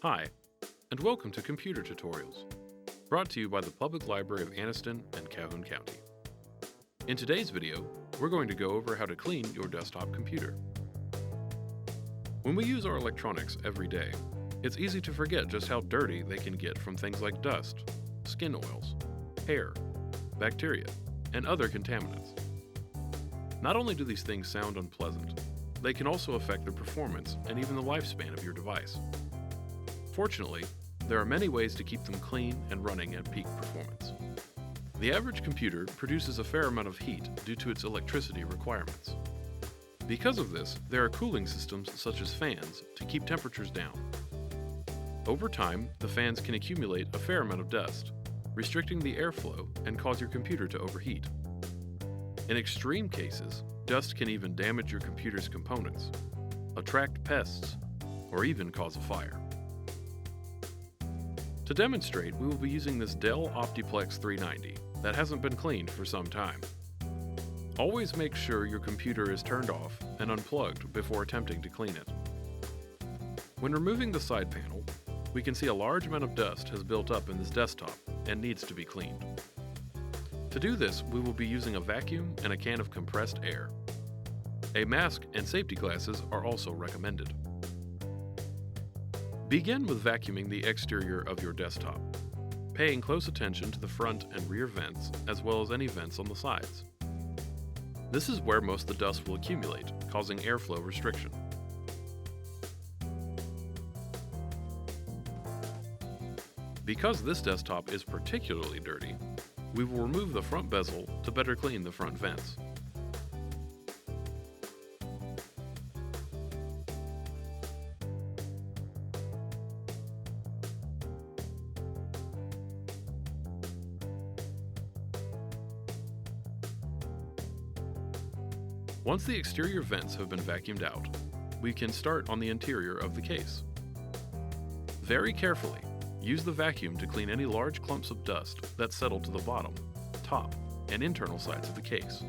Hi, and welcome to Computer Tutorials, brought to you by the Public Library of Anniston and Calhoun County. In today's video, we're going to go over how to clean your desktop computer. When we use our electronics every day, it's easy to forget just how dirty they can get from things like dust, skin oils, hair, bacteria, and other contaminants. Not only do these things sound unpleasant, they can also affect the performance and even the lifespan of your device. Fortunately, there are many ways to keep them clean and running at peak performance. The average computer produces a fair amount of heat due to its electricity requirements. Because of this, there are cooling systems such as fans to keep temperatures down. Over time, the fans can accumulate a fair amount of dust, restricting the airflow and cause your computer to overheat. In extreme cases, dust can even damage your computer's components, attract pests, or even cause a fire. To demonstrate, we will be using this Dell Optiplex 390 that hasn't been cleaned for some time. Always make sure your computer is turned off and unplugged before attempting to clean it. When removing the side panel, we can see a large amount of dust has built up in this desktop and needs to be cleaned. To do this, we will be using a vacuum and a can of compressed air. A mask and safety glasses are also recommended. Begin with vacuuming the exterior of your desktop, paying close attention to the front and rear vents as well as any vents on the sides. This is where most of the dust will accumulate, causing airflow restriction. Because this desktop is particularly dirty, we will remove the front bezel to better clean the front vents. Once the exterior vents have been vacuumed out, we can start on the interior of the case. Very carefully, use the vacuum to clean any large clumps of dust that settle to the bottom, top, and internal sides of the case.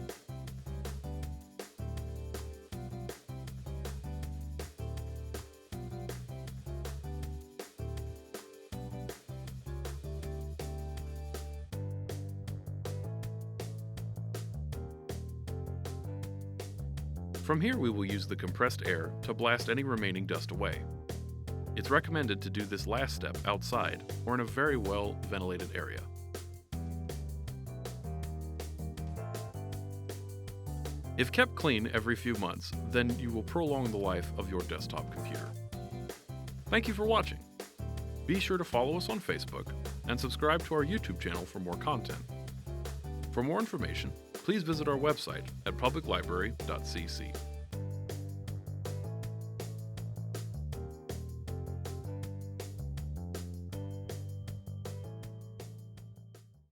From here, we will use the compressed air to blast any remaining dust away. It's recommended to do this last step outside or in a very well ventilated area. If kept clean every few months, then you will prolong the life of your desktop computer. Thank you for watching. Be sure to follow us on Facebook and subscribe to our YouTube channel for more content. For more information, please visit our website at publiclibrary.cc.